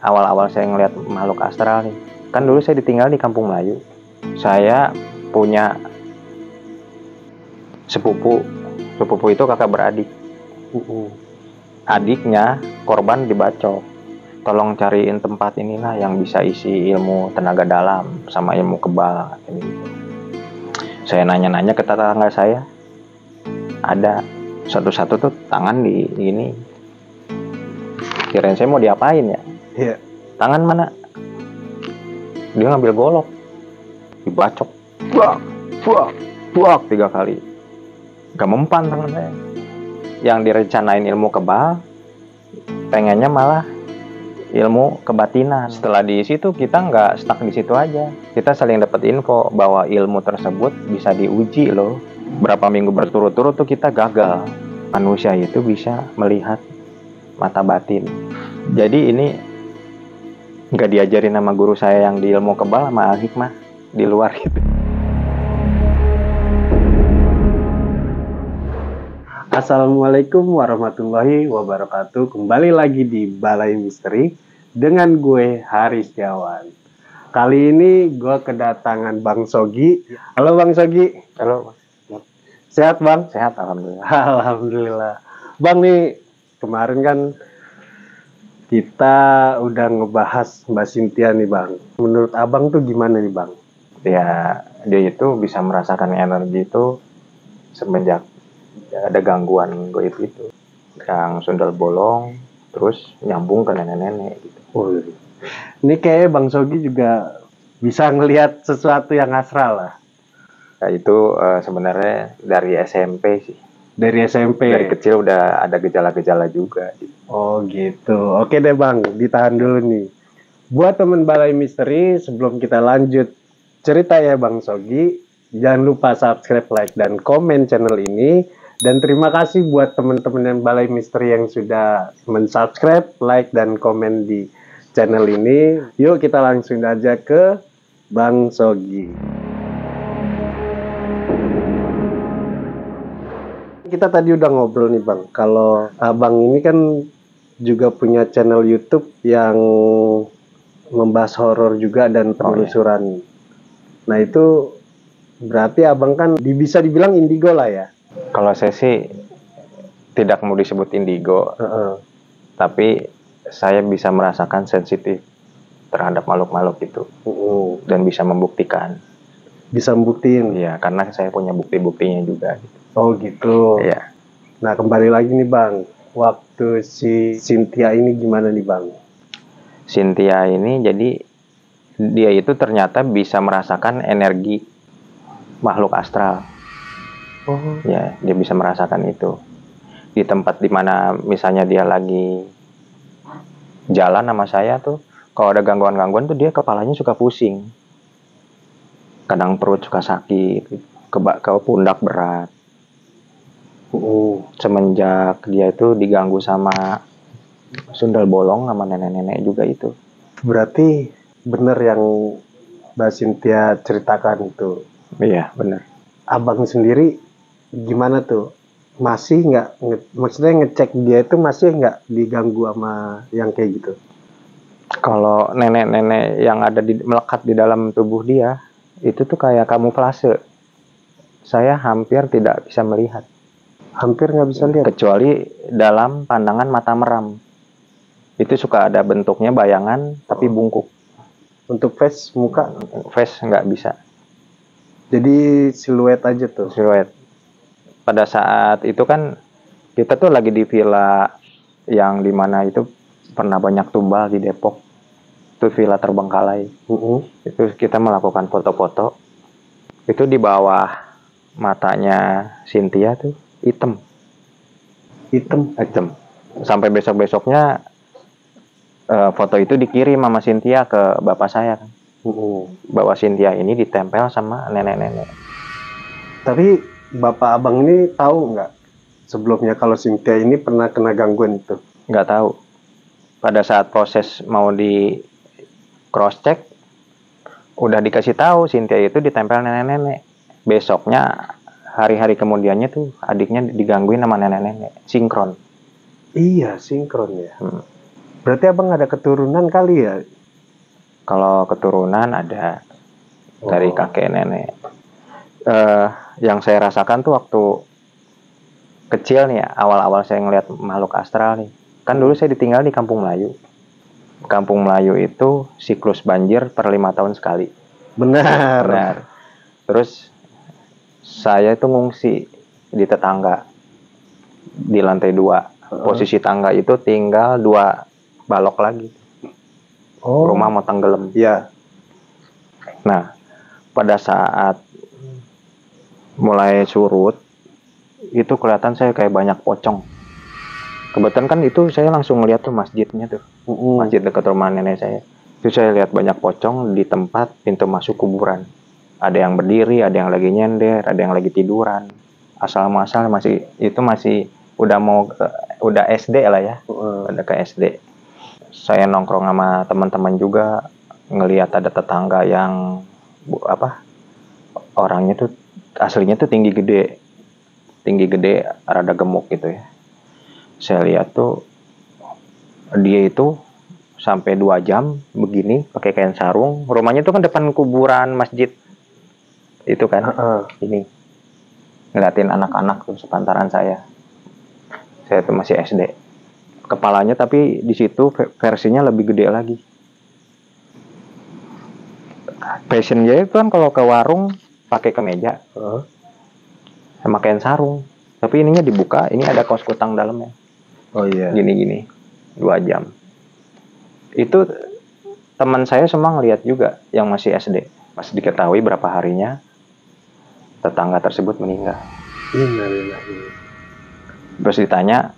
awal-awal saya ngelihat makhluk astral nih. Kan dulu saya ditinggal di Kampung Melayu. Saya punya sepupu itu kakak beradik. Adiknya korban dibacok. Tolong cariin tempat inilah yang bisa isi ilmu tenaga dalam sama ilmu kebal. Saya nanya-nanya ke tetangga saya, ada satu-satu tuh tangan di ini. Kirain saya mau diapain ya? Iya. Tangan mana? Dia ngambil golok, dibacok, buak 3 kali. Gak mempan tangan saya. Yang direncanain ilmu kebal, pengennya malah ilmu kebatinan. Setelah di situ kita nggak stuck di situ aja. Kita saling dapat info bahwa ilmu tersebut bisa diuji loh. Berapa minggu berturut-turut tuh kita gagal. Manusia itu bisa melihat mata batin. Jadi ini nggak diajarin sama guru saya yang di ilmu kebal sama al-hikmah di luar gitu. Assalamualaikum warahmatullahi wabarakatuh. Kembali lagi di Balai Misteri dengan gue Haris Setiawan. Kali ini gue kedatangan Bang Sogi. Halo Bang Sogi. Halo. Sehat Bang? Sehat alhamdulillah. Alhamdulillah. Bang nih kemarin kan kita udah ngebahas Mbak Cynthia nih Bang. Menurut Abang tuh gimana nih Bang? Ya dia itu bisa merasakan energi itu semenjak ada gangguan goib itu, yang sundal bolong terus nyambung ke nenek-nenek gitu. Ini kayaknya Bang Sogi juga bisa ngelihat sesuatu yang astral lah. Nah, itu sebenarnya dari SMP sih. Dari SMP. Dari kecil udah ada gejala-gejala juga. Oh gitu. Oke deh Bang, ditahan dulu nih. Buat teman Balai Misteri, sebelum kita lanjut cerita ya Bang Sogi, jangan lupa subscribe, like, dan komen channel ini. Dan terima kasih buat teman-teman yang Balai Misteri yang sudah mensubscribe, like, dan komen di channel ini. Yuk kita langsung aja ke Bang Sogi. Kita tadi udah ngobrol nih Bang, kalau Abang ini kan juga punya channel YouTube yang membahas horor juga dan penelusuran. Nah itu berarti Abang kan bisa dibilang indigo lah ya? Kalau saya sih tidak mau disebut indigo, tapi saya bisa merasakan sensitif terhadap makhluk-makhluk itu dan bisa membuktikan. Bisa membuktiin? Iya, karena saya punya bukti-buktinya juga. Oh gitu. Iya. Nah kembali lagi nih Bang, waktu si Cynthia ini gimana nih Bang? Cynthia ini jadi dia itu ternyata bisa merasakan energi makhluk astral. Oh. Ya, dia bisa merasakan itu di tempat dimana misalnya dia lagi jalan sama saya tuh, kalau ada gangguan-gangguan tuh dia kepalanya suka pusing, kadang perut suka sakit, ke pundak berat. Semenjak dia itu diganggu sama sundal bolong sama nenek-nenek juga itu. Berarti bener yang Mbak Cynthia ceritakan itu? Iya bener. Abang sendiri gimana tuh? Masih nggak, maksudnya ngecek dia itu masih nggak diganggu sama yang kayak gitu? Kalau nenek-nenek yang ada melekat di dalam tubuh dia, itu tuh kayak kamuflase. Saya hampir tidak bisa melihat. Hampir nggak bisa lihat? Kecuali dalam pandangan mata meram. Itu suka ada bentuknya bayangan, tapi bungkuk. Untuk face, muka? Face nggak bisa. Jadi siluet aja tuh? Siluet. Pada saat itu kan kita tuh lagi di villa yang dimana itu pernah banyak tumbal di Depok. Itu villa Terbengkalai. Itu kita melakukan foto-foto. Itu di bawah matanya Cynthia tuh hitam. Hitam. Sampai besok-besoknya foto itu dikirim sama Cynthia ke bapak saya kan. Bahwa Cynthia ini ditempel sama nenek-nenek. Tapi bapak abang ini tahu nggak sebelumnya kalau Cynthia ini pernah kena gangguan itu? Nggak tahu. Pada saat proses mau di cross check, udah dikasih tahu Cynthia itu ditempel nenek-nenek. Besoknya, hari-hari kemudiannya tuh adiknya digangguin sama nenek-nenek. Sinkron. Iya, sinkron ya. Berarti abang ada keturunan kali ya? Kalau keturunan ada dari Oh. kakek nenek. Yang saya rasakan tuh waktu kecil nih ya, awal-awal saya ngeliat makhluk astral nih. Kan dulu saya ditinggal di Kampung Melayu. Kampung Melayu itu siklus banjir per 5 tahun sekali. Benar. Benar. Terus saya itu ngungsi di tetangga di lantai 2. Posisi tangga itu tinggal 2 balok lagi. Oh. Rumah mau tenggelam. Ya. Nah, pada saat mulai surut, itu kelihatan saya kayak banyak pocong. Kebetulan kan itu saya langsung ngeliat tuh masjidnya tuh. Masjid dekat rumah nenek saya. Itu saya lihat banyak pocong di tempat pintu masuk kuburan. Ada yang berdiri, ada yang lagi nyender, ada yang lagi tiduran. Asal-masal masih udah SD lah ya. Udah ke SD. Saya nongkrong sama teman-teman juga, ngelihat ada tetangga yang orangnya tuh aslinya tuh tinggi gede, rada gemuk gitu ya. Saya lihat tuh dia itu sampai 2 jam begini pakai kain sarung. Rumahnya tuh kan depan kuburan masjid itu kan. Ini ngeliatin anak-anak tuh sepantaran saya tuh masih SD. Kepalanya tapi di situ versinya lebih gede lagi. Fashion dia itu kan kalau ke warung pakai kemeja sama kain sarung, tapi ininya dibuka, ini ada kaos kutang dalamnya. Oh iya. Gini 2 jam. Itu teman saya semua ngelihat juga yang masih SD. Pas diketahui berapa harinya tetangga tersebut meninggal. Terus ditanya,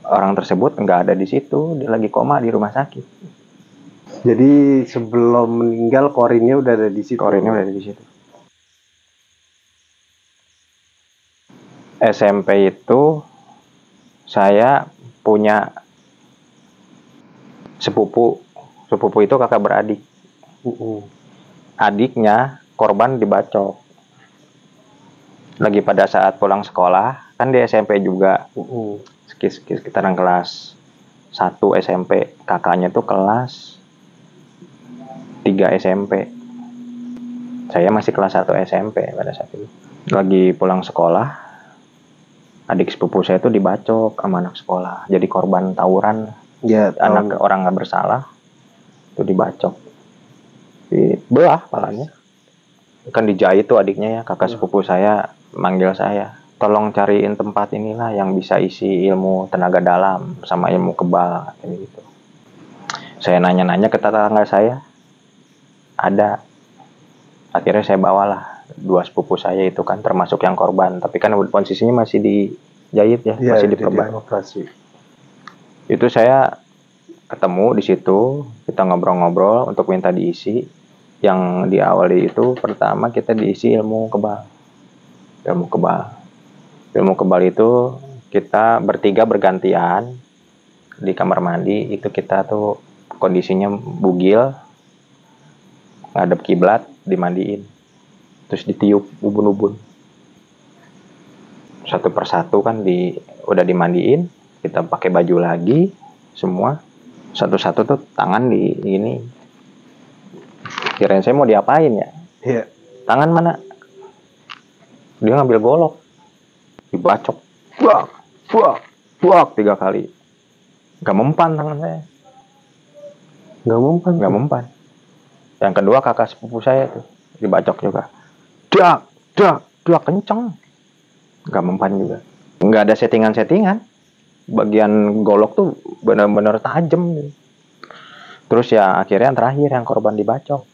orang tersebut nggak ada di situ, dia lagi koma di rumah sakit. Jadi sebelum meninggal korinnya udah ada di situ. Korinnya udah ada di situ. SMP itu saya punya sepupu itu kakak beradik. Adiknya korban dibacok. Lagi pada saat pulang sekolah, kan di SMP juga. Sekitaran kelas 1 SMP. Kakaknya tuh kelas 3 SMP. Saya masih kelas 1 SMP pada saat itu. Lagi pulang sekolah, adik sepupu saya tuh dibacok sama anak sekolah. Jadi korban tawuran. Ya, anak orang nggak bersalah itu dibacok, dibelah palanya. Kan dijahit tuh adiknya ya. Kakak sepupu saya manggil saya, tolong cariin tempat inilah yang bisa isi ilmu tenaga dalam sama ilmu kebal gitu. Saya nanya-nanya ke tetangga saya, ada. Akhirnya saya bawalah 2 sepupu saya itu kan, termasuk yang korban, tapi kan posisinya masih dijahit ya, masih diperban. Itu saya ketemu di situ, kita ngobrol-ngobrol untuk minta diisi. Yang diawali itu pertama kita diisi ilmu kebal. Ilmu kebal itu kita bertiga bergantian di kamar mandi. Itu kita tuh kondisinya bugil, ngadep kiblat, dimandiin, terus ditiup ubun-ubun. Satu persatu kan udah dimandiin, kita pakai baju lagi semua. Satu-satu tuh tangan di ini. Kirain saya mau diapain ya? Iya. Tangan mana? Dia ngambil golok, dibacok, buak 3 kali. Gak mempan tangan saya. Gak mempan. Yang kedua kakak sepupu saya tuh dibacok juga. Dak kenceng. Gak mempan juga. Gak ada settingan. Bagian golok tuh benar-benar tajam gitu. Terus ya akhirnya yang terakhir yang korban dibacok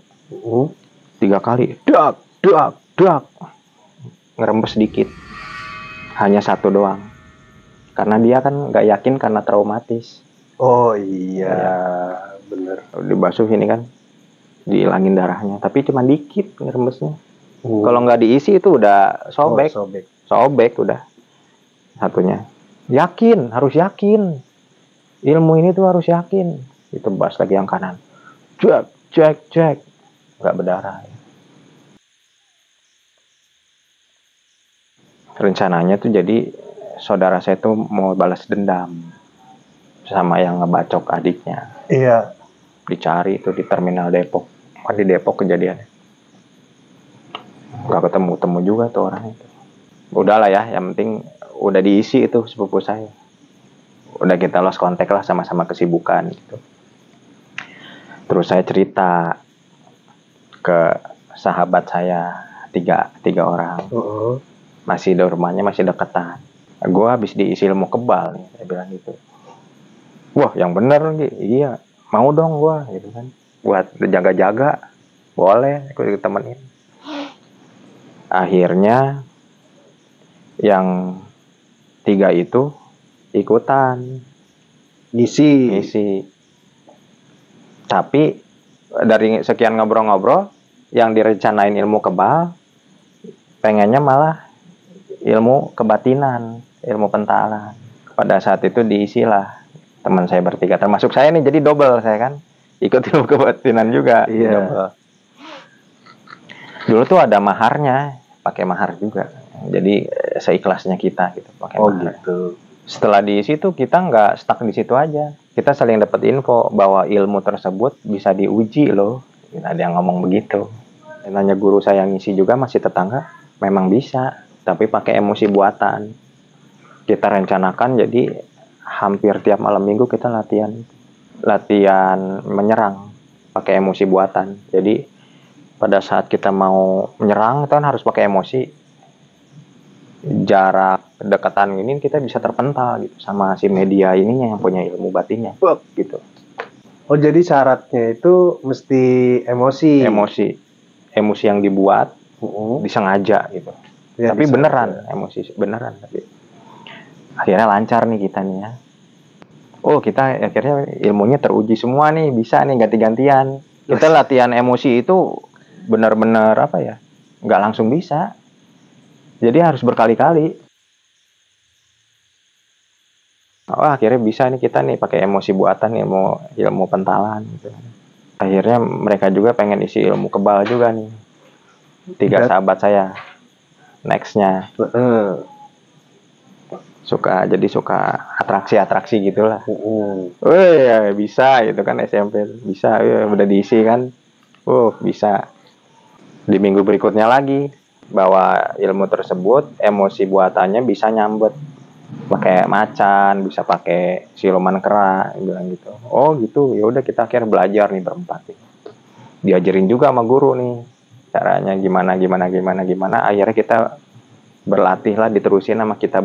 3 kali. Dak. Ngerembes sedikit. Hanya 1 doang. Karena dia kan gak yakin karena traumatis. Oh iya, bener. Dibasuh ini kan, dihilangin darahnya. Tapi cuma dikit ngerembesnya. Kalau nggak diisi itu udah sobek. Sobek udah satunya. Harus yakin. Ilmu ini tuh harus yakin. Ditebas lagi yang kanan. Cek. Nggak berdarah. Rencananya tuh jadi saudara saya tuh mau balas dendam sama yang ngebacok adiknya. Iya. Dicari itu di terminal Depok. Di Depok kejadiannya. Gak ketemu juga tuh orang itu. Udahlah ya, yang penting udah diisi itu sepupu saya. Udah kita lost contact lah, sama-sama kesibukan gitu. Terus saya cerita ke sahabat saya tiga orang. Masih di rumahnya, masih deketan. Gue habis diisi ilmu kebal nih, saya bilang gitu. Wah, yang bener nih, iya, mau dong gue gitu kan. Buat jaga-jaga, boleh, aku ditemenin. Akhirnya yang 3 itu ikutan ngisi. Tapi dari sekian ngobrol-ngobrol, yang direncanain ilmu kebal, pengennya malah ilmu kebatinan, ilmu pentalan. Pada saat itu diisilah teman saya bertiga, termasuk saya nih, jadi double saya kan, ikut ilmu kebatinan juga. Double. Dulu tuh ada maharnya, pakai mahar juga. Jadi seikhlasnya kita gitu, pakai mahar. Gitu. Setelah diisi tuh kita nggak stuck di situ aja. Kita saling dapat info bahwa ilmu tersebut bisa diuji loh. Ada yang ngomong begitu. Dan nanya guru saya yang ngisi juga, masih tetangga, memang bisa, tapi pakai emosi buatan. Kita rencanakan, jadi hampir tiap malam minggu kita latihan menyerang pakai emosi buatan. Jadi pada saat kita mau menyerang, kita kan harus pakai emosi. Jarak kedekatan ini kita bisa terpental gitu sama si media ininya yang punya ilmu batinnya gitu. Oh, jadi syaratnya itu mesti emosi yang dibuat disengaja gitu ya, tapi beneran emosi beneran. Tapi akhirnya lancar nih kita nih ya. Oh, kita akhirnya ilmunya teruji semua nih, bisa nih ganti-gantian. Kita latihan emosi itu benar-benar apa ya, nggak langsung bisa. Jadi harus berkali-kali. Oh, akhirnya bisa nih kita nih pakai emosi buatan, ilmu pentalan gitu. Akhirnya mereka juga pengen isi ilmu kebal juga nih. 3 sahabat saya. Nextnya suka atraksi gitulah. Ya, bisa gitu kan, SMP bisa, udah diisi kan. Bisa. Di minggu berikutnya lagi, bahwa ilmu tersebut emosi buatannya bisa nyambet pakai macan, bisa pakai siluman kera, bilang gitu. Oh gitu, ya udah kita akhirnya belajar nih berempat. Diajarin juga sama guru nih caranya gimana. Akhirnya kita berlatih lah, diterusin sama kita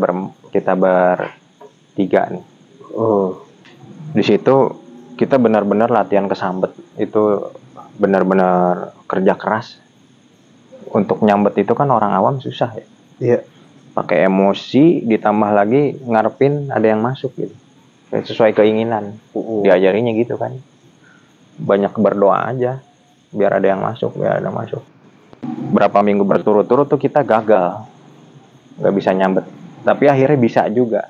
bertiga nih. Di situ kita benar-benar latihan kesambet, itu benar-benar kerja keras. Untuk nyambet itu kan orang awam susah ya. Iya. Pakai emosi ditambah lagi ngarepin ada yang masuk gitu. Sesuai keinginan. Diajarinnya gitu kan. Banyak berdoa aja biar ada yang masuk. Berapa minggu berturut-turut tuh kita gagal. Nggak bisa nyambet. Tapi akhirnya bisa juga.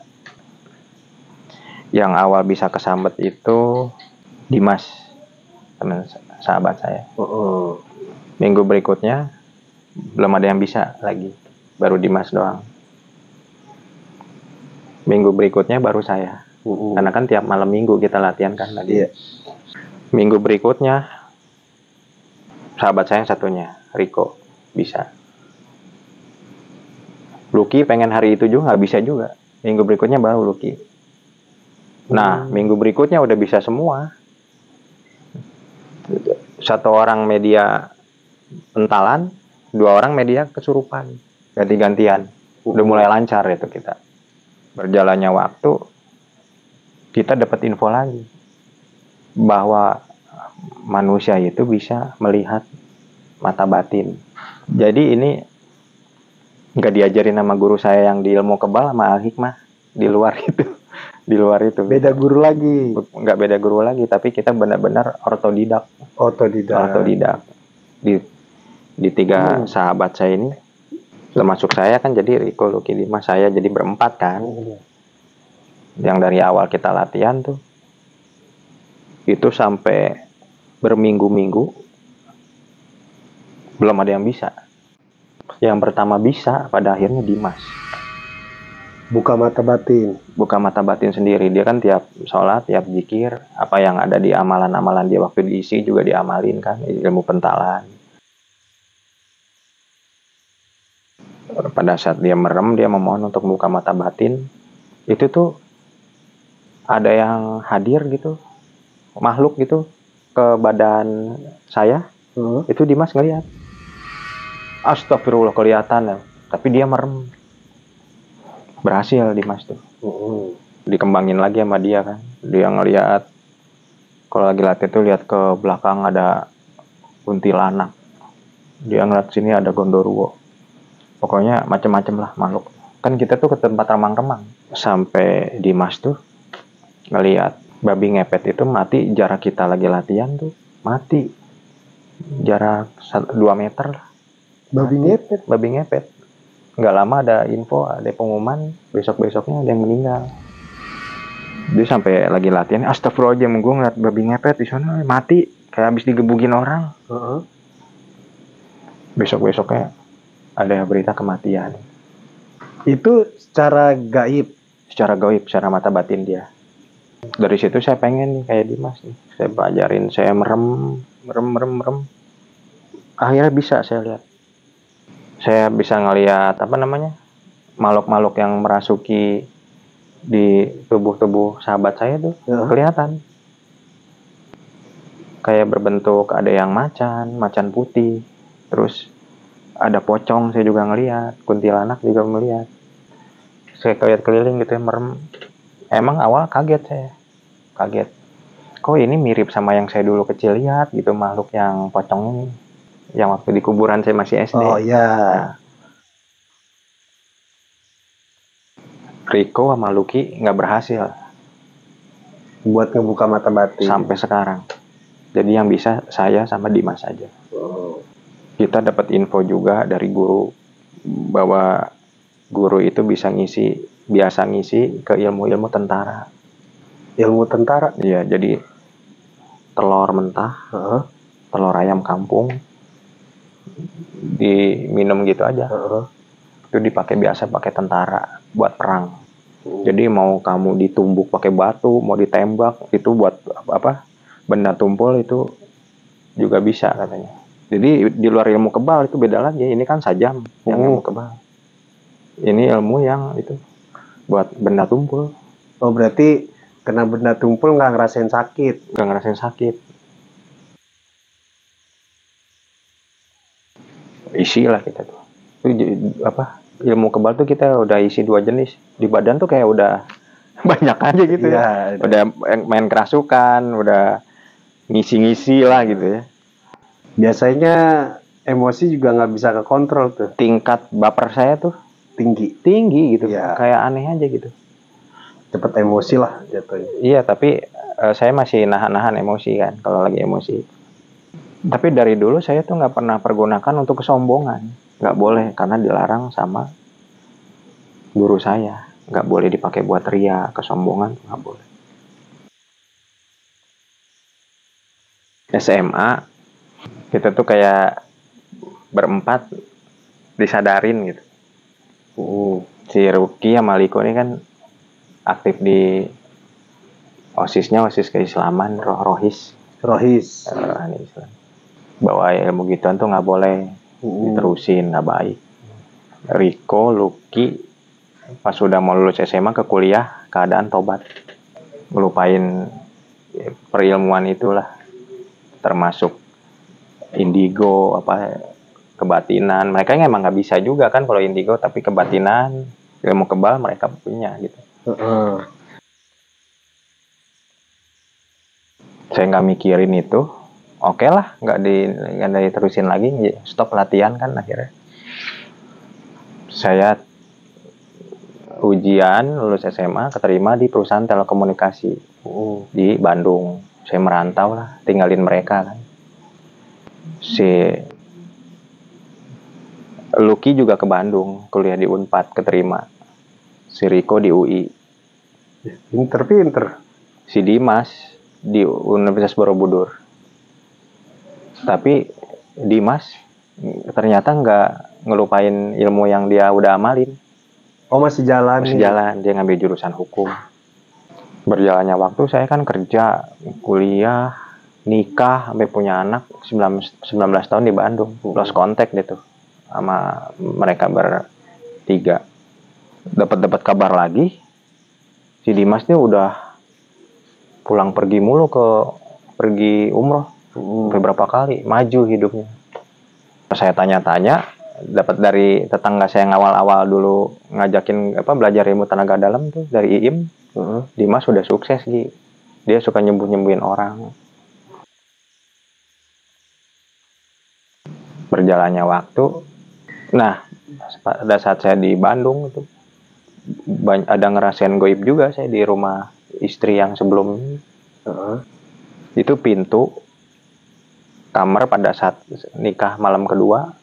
Yang awal bisa kesambet itu Dimas, teman sahabat saya. Minggu berikutnya belum ada yang bisa lagi, baru Dimas doang. Minggu berikutnya baru saya, karena kan tiap malam minggu kita latihan kan tadi. Minggu berikutnya sahabat saya yang satunya, Riko, bisa. Lucky pengen hari itu juga nggak bisa juga. Minggu berikutnya baru Lucky. Nah, minggu berikutnya udah bisa semua. 1 orang media pentalan, 2 orang media kesurupan, ganti-gantian. Udah mulai lancar itu kita. Berjalannya waktu, kita dapat info lagi bahwa manusia itu bisa melihat mata batin. Jadi ini nggak diajarin sama guru saya yang di ilmu kebal sama Al-Hikmah, di luar itu. Beda guru lagi. Nggak beda guru lagi, tapi kita benar-benar otodidak. Di 3 sahabat saya ini, termasuk saya kan, jadi Riko, Lucky, Dimas, saya jadi berempat kan. Yang dari awal kita latihan tuh, itu sampai berminggu-minggu belum ada yang bisa. Yang pertama bisa pada akhirnya Dimas. Buka mata batin. Buka mata batin sendiri. Dia kan tiap sholat, tiap zikir, apa yang ada di amalan-amalan dia waktu diisi juga diamalin kan, ilmu pentalan. Pada saat dia merem, dia memohon untuk buka mata batin, itu tuh ada yang hadir gitu, makhluk gitu ke badan saya. Itu Dimas ngeliat, astagfirullah, kelihatan ya, tapi dia merem. Berhasil Dimas tuh. Dikembangin lagi sama dia kan. Dia ngeliat, kalau lagi latih tuh lihat ke belakang ada kuntilanak. Dia ngeliat sini ada gondoruo. Pokoknya macem-macem lah makhluk. Kan kita tuh ke tempat remang-remang. Sampai Dimas tuh ngeliat babi ngepet itu mati jarak kita lagi latihan tuh. Mati. Jarak 2 meter lah. Babi ngepet? Babi ngepet. Nggak lama ada info, ada pengumuman, besok-besoknya ada yang meninggal. Dia sampai lagi latihan, astagfirullahaladzim, gue ngeliat babi ngepet di sana mati, kayak habis digebukin orang. Besok-besoknya ada berita kematian. Itu secara gaib? Secara gaib, secara mata batin dia. Dari situ saya pengen nih kayak Dimas nih. Saya pelajarin, saya merem. Akhirnya bisa saya lihat. Saya bisa ngelihat makhluk-makhluk yang merasuki di tubuh sahabat saya tuh kelihatan. Kayak berbentuk, ada yang macan putih, terus ada pocong saya juga ngelihat, kuntilanak juga melihat. Saya lihat keliling gitu ya, merem. Emang awal kaget saya, kok ini mirip sama yang saya dulu kecil lihat gitu, makhluk yang pocong ini, yang waktu di kuburan saya masih SD. Oh iya. Nah, Riko sama Lucky nggak berhasil buat ngebuka mata batin sampai sekarang. Jadi yang bisa saya sama Dimas aja. Kita dapat info juga dari guru bahwa guru itu biasa ngisi ke ilmu-ilmu tentara. Ilmu tentara? Iya, jadi telur mentah, telur ayam kampung diminum gitu aja. Itu biasa pakai tentara buat perang. Jadi mau kamu ditumbuk pakai batu, mau ditembak, itu buat apa? Benda tumpul itu juga bisa katanya. Jadi di luar ilmu kebal itu beda lagi. Ini kan sajam yang ilmu kebal. Ini ilmu yang itu buat benda tumpul. Oh berarti kena benda tumpul nggak ngerasain sakit? Nggak ngerasain sakit. Isi lah kita tuh. Itu ilmu kebal tuh kita udah isi 2 jenis. Di badan tuh kayak udah banyak aja gitu ya. Udah main kerasukan, udah ngisi-ngisi lah gitu ya. Biasanya emosi juga nggak bisa kekontrol tuh. Tingkat baper saya tuh tinggi gitu. Kayak aneh aja gitu. Cepet emosi lah jatuhnya. Iya, tapi saya masih nahan emosi kan kalau lagi emosi. Tapi dari dulu saya tuh nggak pernah pergunakan untuk kesombongan. Nggak boleh, karena dilarang sama guru saya. Nggak boleh dipakai buat ria, kesombongan nggak boleh. SMA kita tuh kayak berempat disadarin gitu. Si Ruki sama Liko ini kan aktif di OSIS-nya, OSIS keislaman, rohis. Bahwa ilmu gituan tuh nggak boleh diterusin, nggak baik. Riko, Lucky pas sudah mau lulus SMA ke kuliah, keadaan tobat, ngelupain perilmuan itulah, termasuk indigo, kebatinan. Mereka emang nggak bisa juga kan kalau indigo, tapi kebatinan, ilmu kebal mereka punya gitu. Saya nggak mikirin itu, oke lah, nggak diterusin lagi, stop latihan kan akhirnya. Saya ujian lulus SMA, keterima di perusahaan telekomunikasi di Bandung. Saya merantau lah, tinggalin mereka kan. Si Lucky juga ke Bandung, kuliah di Unpad, keterima. Si Riko di UI. Pinter. Si Dimas di Universitas Borobudur. Tapi Dimas ternyata nggak ngelupain ilmu yang dia udah amalin Oh, masih jalan Masih nih. jalan, dia ngambil jurusan hukum. Berjalannya waktu saya kan kerja, kuliah, nikah, sampai punya anak 19 tahun di Bandung. Lost contact gitu sama mereka bertiga. Dapat kabar lagi, si Dimas nih udah pulang pergi mulu pergi umroh. Beberapa kali, maju hidupnya. Saya tanya-tanya, dapat dari tetangga saya yang awal-awal dulu ngajakin belajar ilmu tenaga dalam tuh dari IIM. Dimas sudah sukses Gi. Dia suka nyembuhin orang. Berjalannya waktu, nah pada saat saya di Bandung itu ada ngerasain goib juga saya di rumah istri yang sebelum itu pintu kamar pada saat nikah malam kedua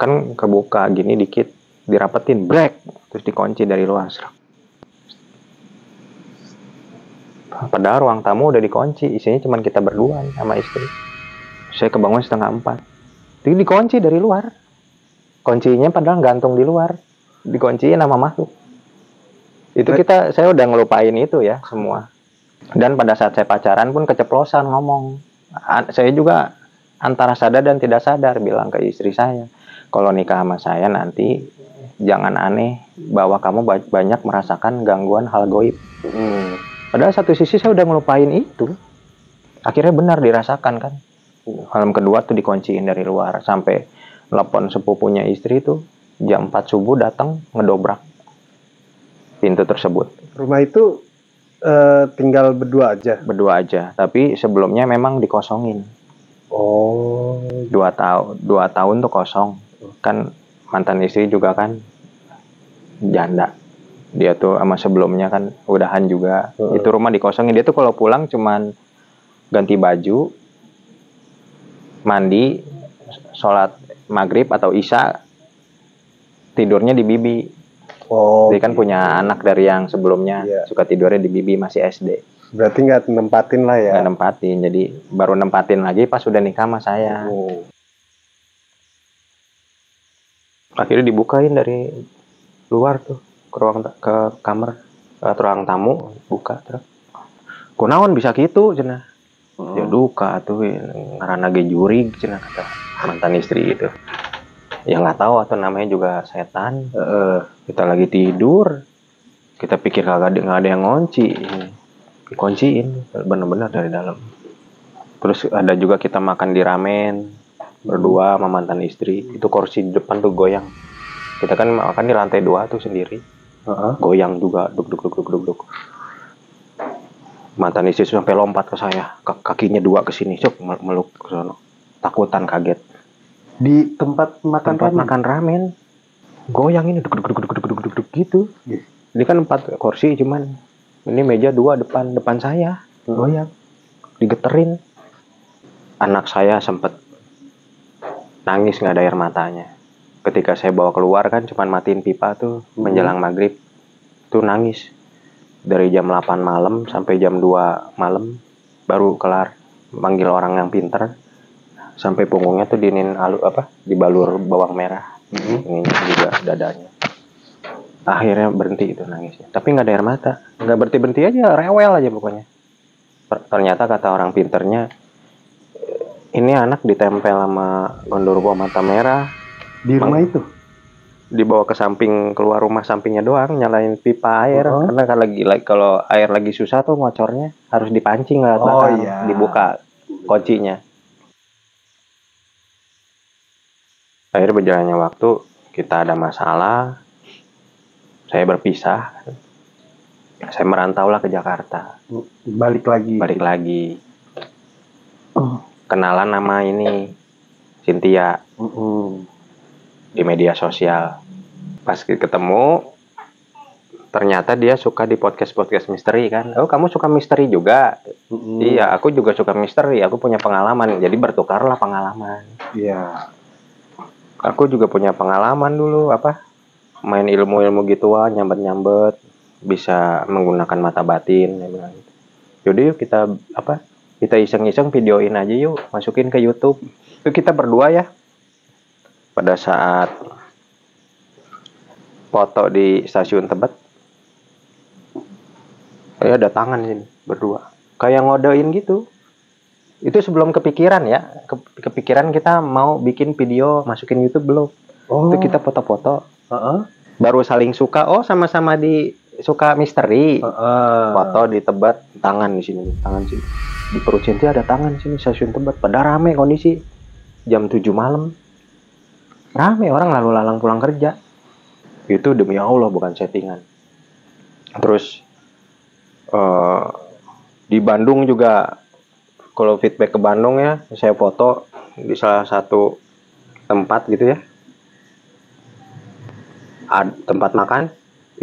kan kebuka gini dikit, dirapetin, brek, terus dikunci dari luar. Padahal ruang tamu udah dikunci, isinya cuma kita berdua sama istri. Saya kebangun 3:30. Jadi dikunci dari luar. Kuncinya padahal gantung di luar. Dikunciin sama makhluk. Itu saya udah ngelupain itu ya semua. Dan pada saat saya pacaran pun keceplosan ngomong. Saya juga antara sadar dan tidak sadar bilang ke istri saya, kalau nikah sama saya nanti jangan aneh bahwa kamu banyak merasakan gangguan hal goib. Padahal satu sisi saya udah ngelupain itu. Akhirnya benar dirasakan kan. Malam kedua tuh dikunciin dari luar. Sampai telepon sepupunya istri tuh jam 4 subuh datang ngedobrak pintu tersebut. Rumah itu tinggal berdua aja? Berdua aja. Tapi sebelumnya memang dikosongin. Oh. 2 tahun tuh kosong. Kan mantan istri juga kan janda. Dia tuh sama sebelumnya kan udahan juga. Itu rumah dikosongin. Dia tuh kalau pulang cuman ganti baju, mandi, sholat maghrib atau isya, tidurnya di bibi. Dia kan punya anak dari yang sebelumnya, suka tidurnya di bibi, masih SD. Berarti nggak nempatin lah ya? Nggak nempatin, jadi baru nempatin lagi pas udah nikah sama saya. Akhirnya dibukain dari luar tuh ke kamar, ke ruang tamu, buka terus. Kunaon bisa gitu cenah. Ya duka tuh ngarana ge jurig cenah kata mantan istri itu. Ya nggak tahu atau namanya juga setan. Kita lagi tidur, kita pikir nggak ada yang ngunci, dikunciin bener-bener dari dalam. Terus ada juga kita makan di ramen berdua sama mantan istri, itu kursi di depan tuh goyang. Kita kan makan di lantai 2 tuh sendiri, goyang juga, duk. Mantan istri sampai lompat ke saya, kakinya 2 ke sini, cok meluk ke sana, takutan kaget. Di tempat makan ramen, goyang ini, duk gitu. Ini kan 4 kursi cuman, ini meja 2 depan saya, goyang, digeterin. Anak saya sempet nangis nggak ada air matanya. Ketika saya bawa keluar kan cuman matiin pipa tuh menjelang maghrib, tuh nangis. Dari jam 8 malam sampai jam 2 malam baru kelar, manggil orang yang pinter. Sampai punggungnya tuh dibalur bawang merah. Ini juga dadanya. Akhirnya berhenti itu nangisnya. Tapi nggak ada air mata. Nggak berhenti aja, rewel aja pokoknya. Ternyata kata orang pinternya, ini anak ditempel sama gondorwo mata merah. Di rumah itu? Dibawa ke samping, keluar rumah sampingnya doang, nyalain pipa air. Karena kalau air lagi susah tuh ngocornya harus dipancing lewat belakang. Dibuka kuncinya. Akhirnya berjalannya waktu, kita ada masalah, saya berpisah, saya merantau lah ke Jakarta. Balik lagi. Kenalan nama ini Cynthia di media sosial. Pas ketemu, ternyata dia suka di podcast misteri kan. Oh, kamu suka misteri juga? Iya, aku juga suka misteri. Aku punya pengalaman. Jadi bertukarlah pengalaman. Iya. Aku juga punya pengalaman dulu main ilmu gituan, nyambet bisa menggunakan mata batin. Yaudah yuk kita iseng-iseng videoin aja yuk, masukin ke YouTube. Itu kita berdua ya. Pada saat foto di stasiun Tebet. Ada tangan sini berdua. Kayak ngodein gitu. Itu sebelum kepikiran ya. Kepikiran kita mau bikin video masukin YouTube belum. Oh. Itu kita foto-foto. Heeh. Baru saling suka. Oh, sama-sama suka misteri. Foto di Tebet, tangan di sini, tangan sini. Di perut Cynthia ada tangan di sini, stasiun Tebet. Pada rame kondisi. Jam 7 malam. Rame orang lalu lalang pulang kerja. Itu demi Allah bukan settingan. Terus di Bandung juga, kalau feedback ke Bandung ya, saya foto di salah satu tempat gitu ya, tempat makan,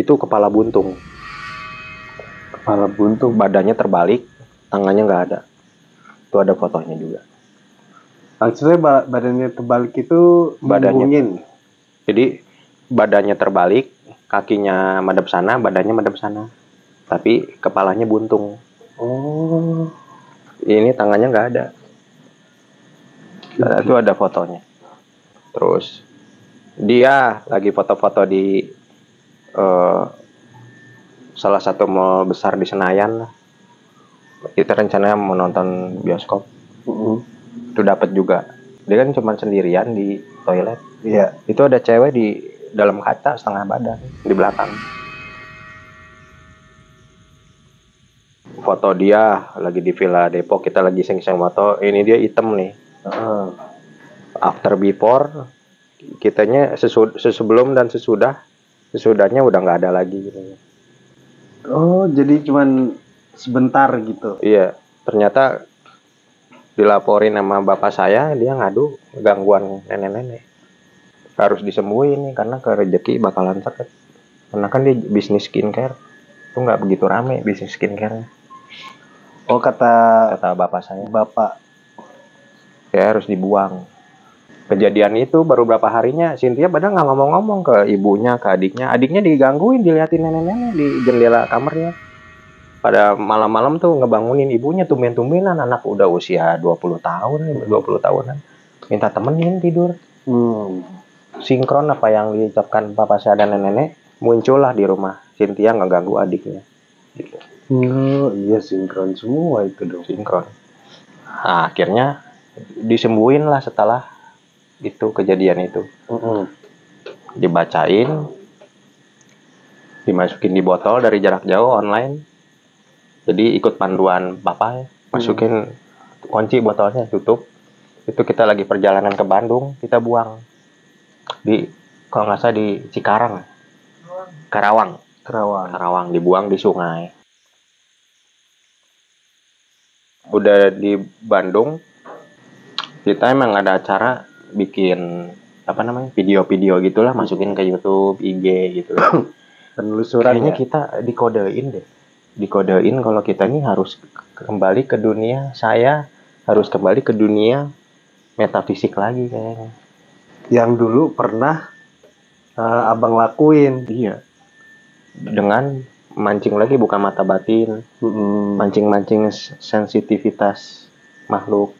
itu kepala buntung, badannya terbalik, tangannya nggak ada. Itu ada fotonya juga. Maksudnya badannya terbalik itu Badannya. Jadi badannya terbalik, kakinya madep sana, badannya madep sana, tapi kepalanya buntung. Oh. Ini tangannya nggak ada. Itu ada fotonya. Terus dia lagi foto-foto di salah satu mall besar di Senayan lah. Kita rencananya mau nonton bioskop. Itu dapat juga. Dia kan cuma sendirian di toilet. Iya. Itu ada cewek di dalam kaca setengah badan di belakang. Foto dia lagi di Villa Depok, kita lagi seng-seng foto. Ini dia hitam nih. After before, kitanya sebelum dan sesudahnya udah nggak ada lagi. Gitu. Oh, jadi cuman sebentar gitu. Iya, ternyata dilaporin sama bapak saya, dia ngadu gangguan nenek-nenek. Harus disembuhin nih karena ke rezeki bakalan sakit. Karena kan dia bisnis skincare, itu nggak begitu rame bisnis skincare. Oh, kata bapak saya. Bapak. Ya harus dibuang. Kejadian itu baru berapa harinya, Cynthia padahal nggak ngomong-ngomong ke ibunya, ke adiknya. Adiknya digangguin, diliatin nenek-nenek di jendela kamarnya. Pada malam-malam tuh ngebangunin ibunya, tumben-tumbenan, anak udah usia 20 tahun, 20 tahunan. Minta temenin tidur. Sinkron apa yang diucapkan papa saya dan nenek-nenek, muncullah di rumah Cynthia ngeganggu adiknya. Gitu. Oh, iya sinkron semua itu dong. Sinkron. Nah, akhirnya disembuhin lah setelah itu kejadian itu. Dibacain, dimasukin di botol dari jarak jauh online. Jadi ikut panduan bapak ya. Masukin kunci botolnya, tutup. Itu kita lagi perjalanan ke Bandung, kita buang di, kalau nggak salah di Cikarang, Karawang, dibuang di sungai. Udah di Bandung, kita emang ada acara bikin video-video gitulah, masukin ke YouTube, IG gitu. Penelusuran. Kayaknya kita dikodein kalau kita nih harus kembali ke dunia, saya harus kembali ke dunia metafisik lagi kayaknya. Yang dulu pernah abang lakuin. Iya. Dengan mancing lagi, bukan mata batin, mancing sensitivitas makhluk.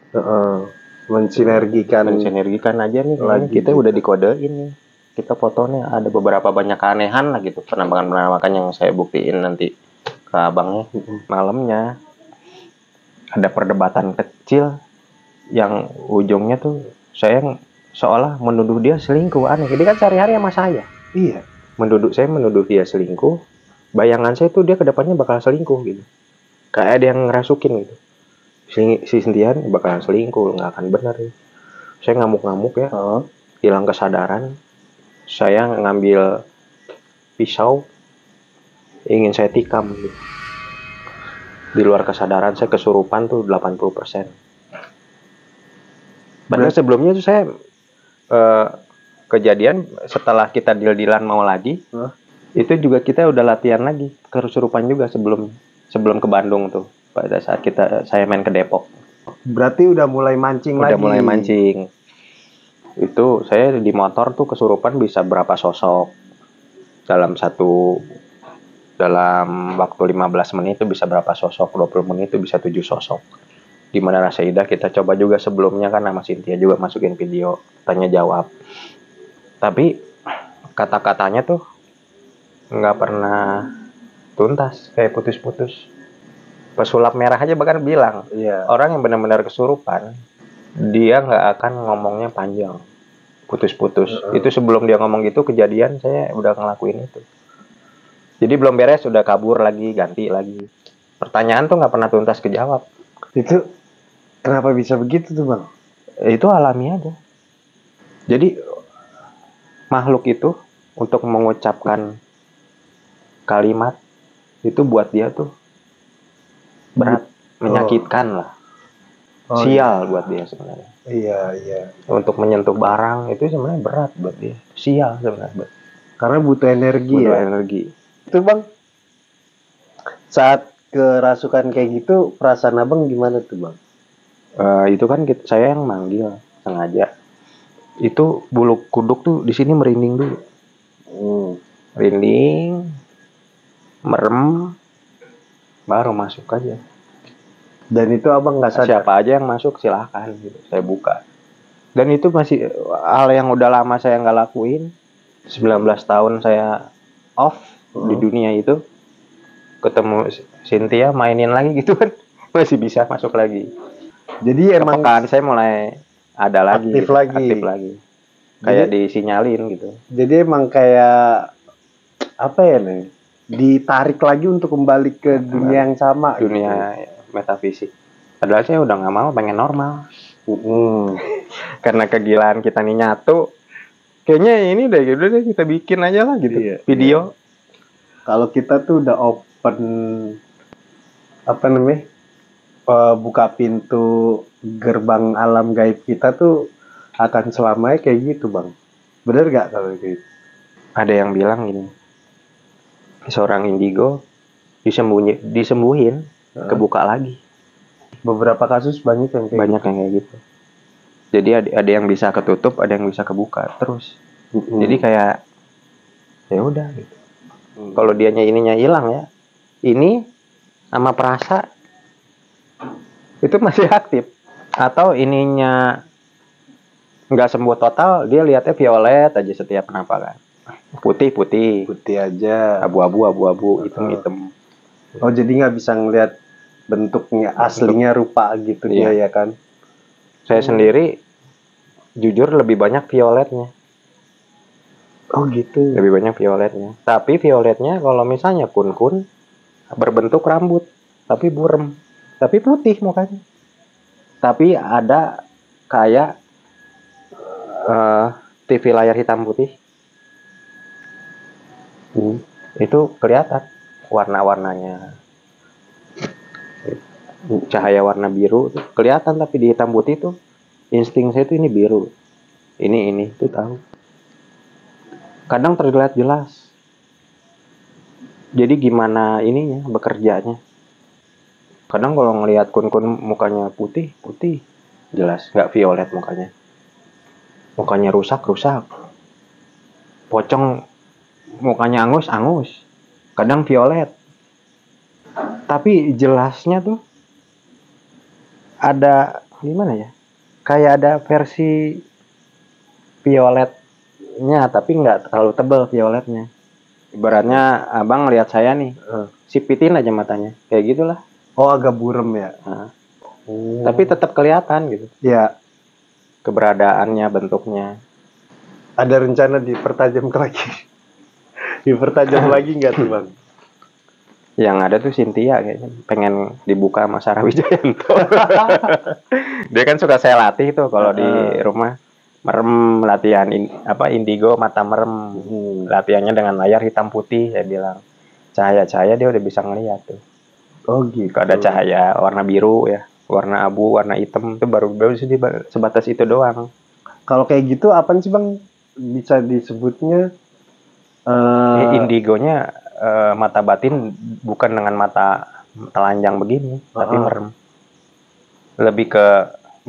Mensinergikan aja nih lagi kita gitu. Udah dikodein nih, kita fotonya ada beberapa banyak keanehan lah gitu, penampakan yang saya buktiin nanti ke abangnya. Malamnya ada perdebatan kecil yang ujungnya tuh saya seolah menuduh dia selingkuh. Aneh, jadi kan sehari-hari sama saya. Iya. Saya menuduh dia selingkuh. Bayangan saya tuh dia kedepannya bakal selingkuh gitu. Kayak ada yang ngerasukin gitu. Si Cynthia bakalan selingkuh, nggak akan benar. Saya ngamuk-ngamuk ya, hilang kesadaran. Saya ngambil pisau, ingin saya tikam gitu. Di luar kesadaran saya kesurupan tuh 80%. Padahal sebelumnya tuh saya kejadian setelah kita deal-dealan mau lagi, itu juga kita udah latihan lagi kesurupan juga sebelum ke Bandung tuh. Pada saat saya main ke Depok. Berarti udah mulai mancing lagi. Udah mulai mancing. Itu saya di motor tuh kesurupan bisa berapa sosok. Dalam waktu 15 menit itu bisa berapa sosok, 20 menit itu bisa 7 sosok. Di mana rasa indah kita coba juga sebelumnya kan sama Cynthia juga masukin video tanya jawab. Tapi kata-katanya tuh nggak pernah tuntas, kayak putus-putus. Pesulap merah aja bahkan bilang, Iya. orang yang benar-benar kesurupan, dia nggak akan ngomongnya panjang, putus-putus. Itu sebelum dia ngomong gitu, kejadian saya udah ngelakuin itu. Jadi belum beres, udah kabur lagi, ganti lagi. Pertanyaan tuh nggak pernah tuntas kejawab. Itu kenapa bisa begitu tuh, Bang? Itu alami aja. Jadi makhluk itu untuk mengucapkan kalimat itu buat dia tuh berat, menyakitkan lah. Sial buat dia sebenarnya. Iya. Untuk menyentuh barang itu sebenarnya berat buat dia. Sial sebenarnya. Karena butuh energi Butuh ya. energi. Itu Bang, saat kerasukan kayak gitu, perasaan Abang gimana tuh, Bang? Itu kan saya yang manggil sengaja. Itu bulu kuduk tuh di sini merinding dulu. Merinding, merem, baru masuk aja. Dan itu Abang nggak sadar? Siapa aja yang masuk silahkan gitu. Saya buka. Dan itu masih hal yang udah lama saya nggak lakuin. 19 tahun saya off di dunia itu. Ketemu Cynthia mainin lagi gitu kan. Masih bisa masuk lagi. Jadi emang kepekaan saya mulai ada lagi. Aktif lagi. Kayak disinyalin gitu. Jadi emang kayak apa ya nih? Ditarik lagi untuk kembali ke dunia yang sama. Dunia metafisik. Padahal saya udah nggak mau, pengen normal. Karena kegilaan kita nih nyatu. Kayaknya ini udah kita bikin aja lah gitu. Video. Kalau kita tuh udah open, apa namanya, buka pintu gerbang alam gaib kita tuh akan selamanya kayak gitu, Bang. Bener gak kalau gitu? Ada yang bilang gini, seorang indigo disembuhin, kebuka lagi. Beberapa kasus banyak yang kayak gitu. Jadi ada yang bisa ketutup, ada yang bisa kebuka terus. Jadi kayak ya udah gitu. Kalau dianya ininya hilang ya, ini sama perasa itu masih aktif. Atau ininya nggak sembuh total, dia lihatnya violet aja setiap penampakan. Putih aja, abu-abu, hitam. Oh, jadi nggak bisa ngelihat bentuknya aslinya, rupa gitu. Dia ya kan. Saya sendiri jujur lebih banyak violetnya. Oh gitu. Lebih banyak violetnya. Tapi violetnya kalau misalnya kun berbentuk rambut, tapi burem, tapi putih mukanya. Tapi ada kayak TV layar hitam putih. Itu kelihatan warna-warnanya. Cahaya warna biru tuh kelihatan, tapi di hitam putih tuh insting saya tuh ini biru. Ini tuh tahu. Kadang terlihat jelas. Jadi gimana ininya bekerjanya. Kadang kalau ngelihat kun mukanya putih jelas, nggak violet mukanya. Mukanya rusak. Pocong mukanya angus. Kadang violet. Tapi jelasnya tuh ada gimana ya? Kayak ada versi violetnya, tapi nggak terlalu tebal violetnya. Ibaratnya abang lihat saya nih, sipitin aja matanya, kayak gitulah. Oh, agak burem ya. Tapi tetap kelihatan gitu. Ya. Keberadaannya, bentuknya. Ada rencana dipertajam lagi? Dipertajam lagi nggak tuh, Bang? Yang ada tuh Cynthia kayaknya pengen dibuka sama Sarah Wijayanto. Dia kan suka saya latih tuh kalau di rumah. Merem latihan indigo mata merem. Latihannya dengan layar hitam putih, saya bilang. Cahaya-cahaya dia udah bisa ngeliat tuh. Oh gitu. Ada cahaya warna biru ya, warna abu, warna hitam, itu baru sebatas itu doang. Kalau kayak gitu apa sih, Bang? Bisa disebutnya indigonya mata batin, bukan dengan mata telanjang begini, tapi merem. Lebih ke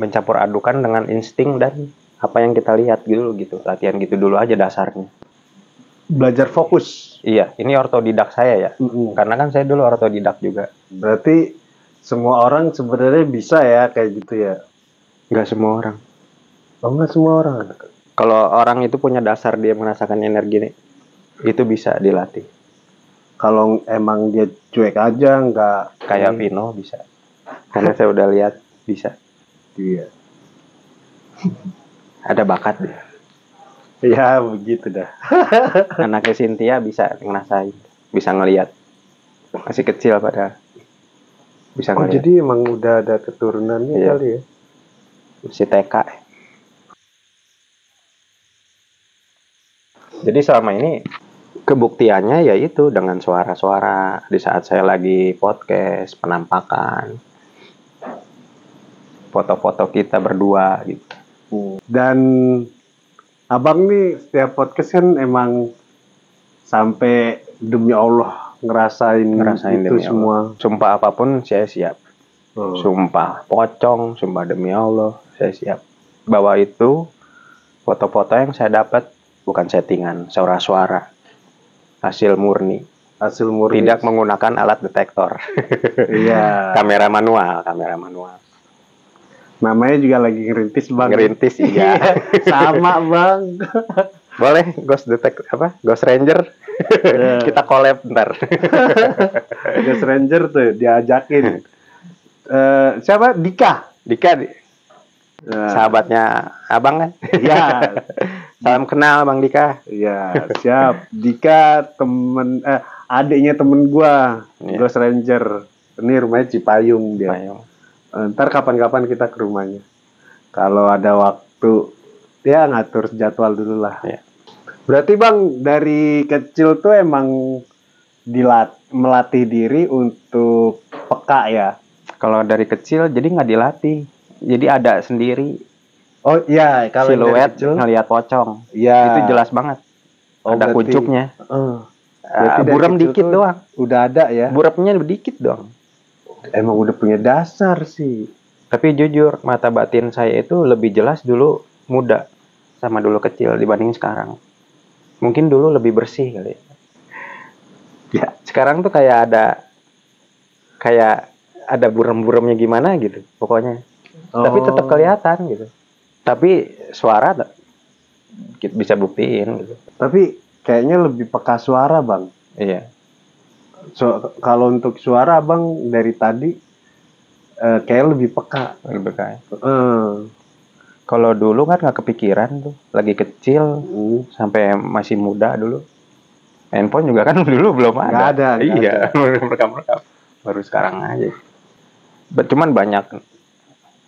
mencampur adukan dengan insting dan apa yang kita lihat gitu. Latihan gitu dulu aja dasarnya. Belajar fokus. Iya, ini otodidak saya ya. Karena kan saya dulu otodidak juga. Berarti semua orang sebenarnya bisa ya kayak gitu ya? Nggak semua orang. Oh, nggak semua orang. Kalau orang itu punya dasar, dia merasakan energi nih, itu bisa dilatih. Kalau emang dia cuek aja, nggak Kayak Vino bisa. Karena saya udah lihat bisa. Iya. Ada bakat dia. Ya begitu dah. Anaknya Cynthia bisa ngerasain, bisa ngelihat. Masih kecil padahal. Bisa Oh ngelihat. jadi emang udah ada keturunannya Iya. kali ya? Masih TK. Jadi selama ini kebuktiannya yaitu dengan suara-suara di saat saya lagi podcast, penampakan, foto-foto kita berdua gitu. Dan abang nih setiap podcast kan emang sampai demi Allah ngerasain itu demi semua. Allah. Sumpah apapun saya siap. Sumpah pocong, sumpah demi Allah saya siap. Bahwa itu foto-foto yang saya dapat bukan settingan, suara-suara. Hasil murni. Tidak menggunakan alat detektor. Iya. kamera manual. Namanya juga lagi ngerintis bang. Ngerintis iya. Sama bang. Boleh Ghost Ranger. Kita collab ntar. Ghost Ranger tuh diajakin. Siapa? Dika. Sahabatnya abang kan? Iya. Salam kenal Bang Dika. Iya, siap. Dika temen adiknya temen gua, Ghost Ranger. Ini rumahnya Cipayung dia. Ntar kapan-kapan kita ke rumahnya. Kalau ada waktu, ya ngatur jadwal dulu lah. Ya. Berarti Bang, dari kecil tuh emang melatih diri untuk peka ya? Kalau dari kecil jadi nggak dilatih. Jadi ada sendiri. Oh iya, kalau siluet ngelihat pocong. Iya. Itu jelas banget. Ada kucuknya. Buram dikit doang. Udah ada ya? Buramnya dikit doang. Emang udah punya dasar sih. Tapi jujur, mata batin saya itu lebih jelas dulu muda sama dulu kecil dibanding sekarang. Mungkin dulu lebih bersih kali. Ya, sekarang tuh kayak ada buram-buramnya gimana gitu, pokoknya. Tapi tetap kelihatan gitu. Tapi suara kita bisa buktiin gitu. Tapi kayaknya lebih peka suara, Bang. Iya. Kalau untuk suara Bang dari tadi kayak lebih peka. Lebih peka. Kalau dulu kan nggak kepikiran tuh, lagi kecil sampai masih muda dulu. Handphone juga kan dulu belum ada. Nggak ada. Iya, rekam. Baru sekarang aja. Cuman banyak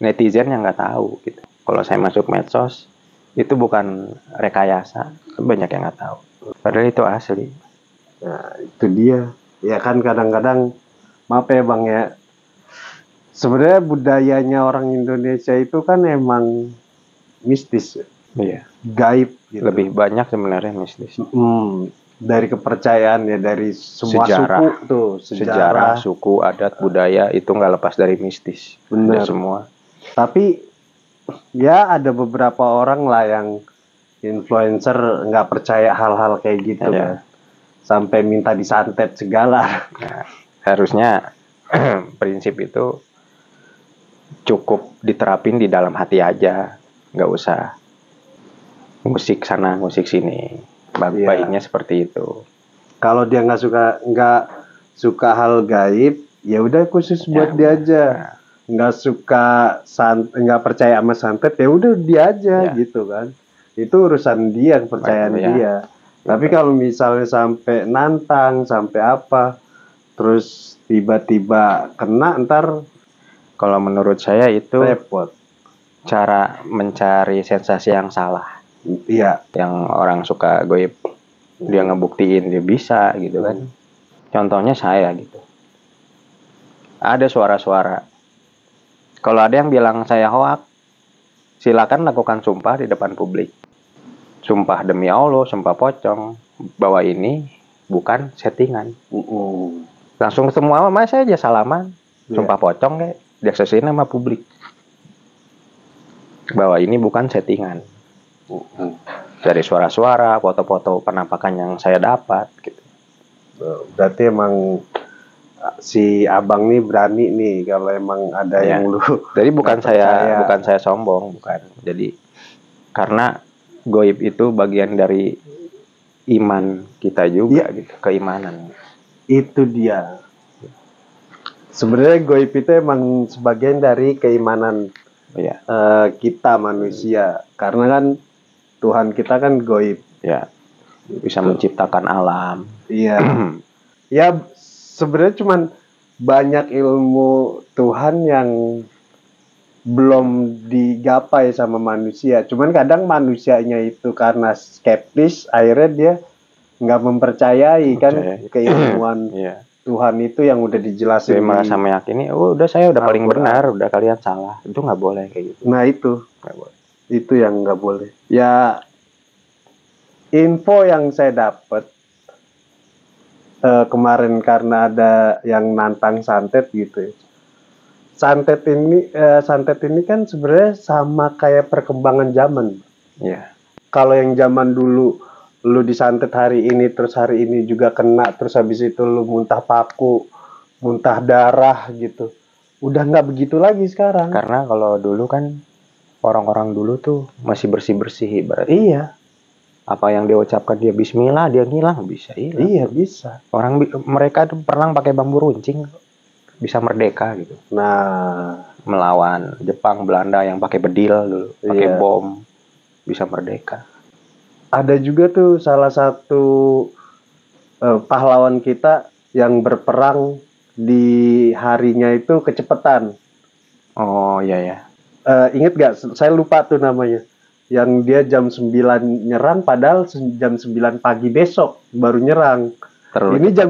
netizen yang nggak tahu gitu. Kalau saya masuk medsos itu bukan rekayasa, banyak yang nggak tahu. Padahal itu asli. Nah, itu dia. Ya kan kadang-kadang, maaf ya Bang ya, sebenarnya budayanya orang Indonesia itu kan emang mistis. Iya. Gaib gitu. Lebih banyak sebenarnya mistis. Dari kepercayaan ya, dari semua sejarah. suku tuh. Sejarah, suku, adat, budaya itu nggak lepas dari mistis. Benar. Semua. Tapi ya ada beberapa orang lah yang influencer nggak percaya hal-hal kayak gitu kan. Sampai minta disantet segala. Nah, harusnya prinsip itu cukup diterapin di dalam hati aja, nggak usah musik sana musik sini. Baiknya seperti itu. Kalau dia nggak suka hal gaib, ya udah khusus buat dia aja. Nggak percaya sama santet, ya udah dia aja gitu kan. Itu urusan dia, kepercayaan dia. Tapi kalau misalnya sampai nantang, sampai apa, terus tiba-tiba kena, ntar kalau menurut saya itu repot. Cara mencari sensasi yang salah. Iya. Yang orang suka goib, dia ngebuktiin dia bisa gitu kan. Contohnya saya gitu. Ada suara-suara. Kalau ada yang bilang saya hoak, silakan lakukan sumpah di depan publik. Sumpah demi Allah, sumpah pocong, bahwa ini bukan settingan. Langsung semua saya aja salaman. Sumpah pocong kayak diaksesin sama publik. Bahwa ini bukan settingan. Dari suara-suara, foto-foto penampakan yang saya dapat gitu. Berarti emang si abang nih berani nih kalau emang ada yang lu. Jadi bukan saya sombong, bukan. Jadi karena goib itu bagian dari iman kita juga gitu, keimanan. Itu dia. Sebenarnya goib itu emang sebagian dari keimanan Ya, kita manusia. Karena kan Tuhan kita kan goib. ya. Bisa menciptakan alam. Iya. Ya sebenarnya cuman banyak ilmu Tuhan yang belum digapai sama manusia. Cuman kadang manusianya itu karena skeptis, akhirnya dia nggak mempercayai kan keilmuan Iya. Tuhan itu yang udah dijelasin. Saya merasa meyakini, oh udah saya udah paling Al-Quran. benar, udah kalian salah. Itu nggak boleh kayak gitu. Nah itu Nggak boleh. yang nggak boleh. Ya info yang saya dapat kemarin karena ada yang nantang santet gitu ya. Santet ini kan sebenarnya sama kayak perkembangan zaman. Iya. Kalau yang zaman dulu lu disantet hari ini terus hari ini juga kena, terus habis itu lu muntah paku, muntah darah gitu. Udah nggak begitu lagi sekarang. Karena kalau dulu kan orang-orang dulu tuh masih bersih-bersih ibaratnya. Iya, Apa yang dia ucapkan dia bismillah, dia ngilang bisa hilang. iya bisa. Mereka tuh pernah pakai bambu runcing bisa merdeka gitu. Nah, Melawan Jepang, Belanda yang pakai bedil dulu, pakai Iya. bom bisa merdeka. ada juga tuh salah satu pahlawan kita yang berperang di harinya itu kecepatan. Oh iya ya. Ingat gak? Saya lupa tuh namanya. Yang dia jam 9 nyerang padahal jam 9 pagi besok baru nyerang. Terlalu Ini jam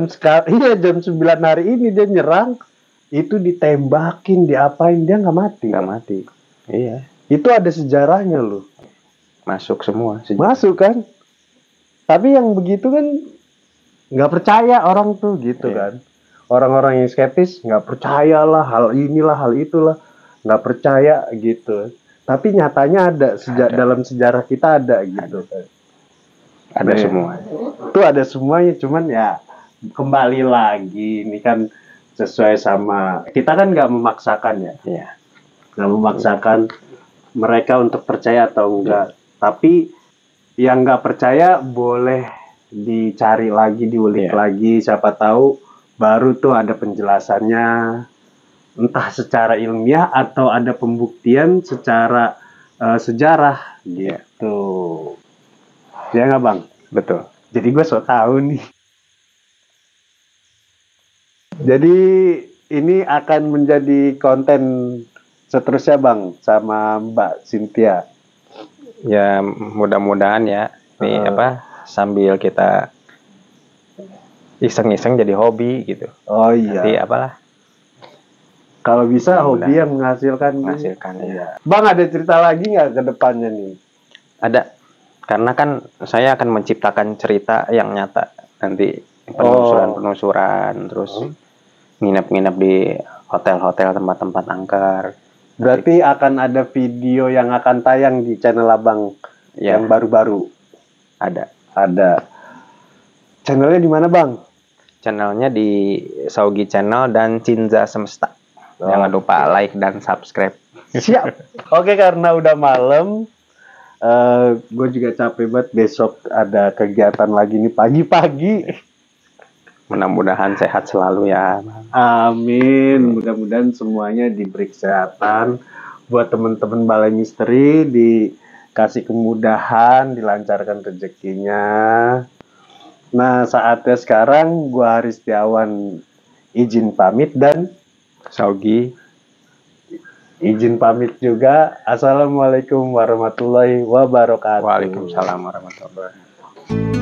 9 hari ini dia nyerang, itu ditembakin, diapain, dia nggak mati. nggak mati. Iya. Itu ada sejarahnya loh. Masuk semua. Masuk kan? Tapi yang begitu kan nggak percaya orang tuh gitu Iya. kan. Orang-orang yang skeptis nggak percayalah hal inilah hal itulah, nggak percaya gitu. Tapi nyatanya ada dalam sejarah kita ada gitu kan. Ada Iya. semua. Itu ada semuanya, cuman ya kembali lagi ini kan sesuai sama kita kan nggak memaksakan ya, Iya. nggak memaksakan mereka untuk percaya atau enggak. Tapi yang nggak percaya boleh dicari lagi, diulik Iya. lagi, siapa tahu baru tuh ada penjelasannya, entah secara ilmiah atau ada pembuktian secara sejarah gitu. Ya nggak bang? Betul. Jadi gue so tahu nih. Jadi ini akan menjadi konten seterusnya bang sama Mbak Cynthia. Ya mudah-mudahan ya. Ini sambil kita iseng-iseng jadi hobi gitu. Oh Nanti iya. apalah Kalau bisa Mudah-mudahan hobi yang menghasilkan. ya. Bang ada cerita lagi nggak ke depannya nih? Ada. Karena kan saya akan menciptakan cerita yang nyata nanti, penelusuran terus nginep-nginep di hotel-hotel, tempat-tempat angker. Berarti akan ada video yang akan tayang di channel abang Ya, yang baru-baru. ada. Ada. Channelnya di mana bang? Channelnya di Saugi Channel dan Cinza Semesta. Jangan lupa like dan subscribe. Siap. Oke, karena udah malam, gue juga capek banget. Besok ada kegiatan lagi nih pagi-pagi. Mudah-mudahan sehat selalu ya. Amin. Mudah-mudahan semuanya diberi kesehatan. Buat teman-teman Balai Misteri dikasih kemudahan, dilancarkan rezekinya. Nah, saatnya sekarang gue Haris Setiawan izin pamit dan Saugi. izin pamit juga. Assalamualaikum warahmatullahi wabarakatuh. Waalaikumsalam warahmatullahi wabarakatuh.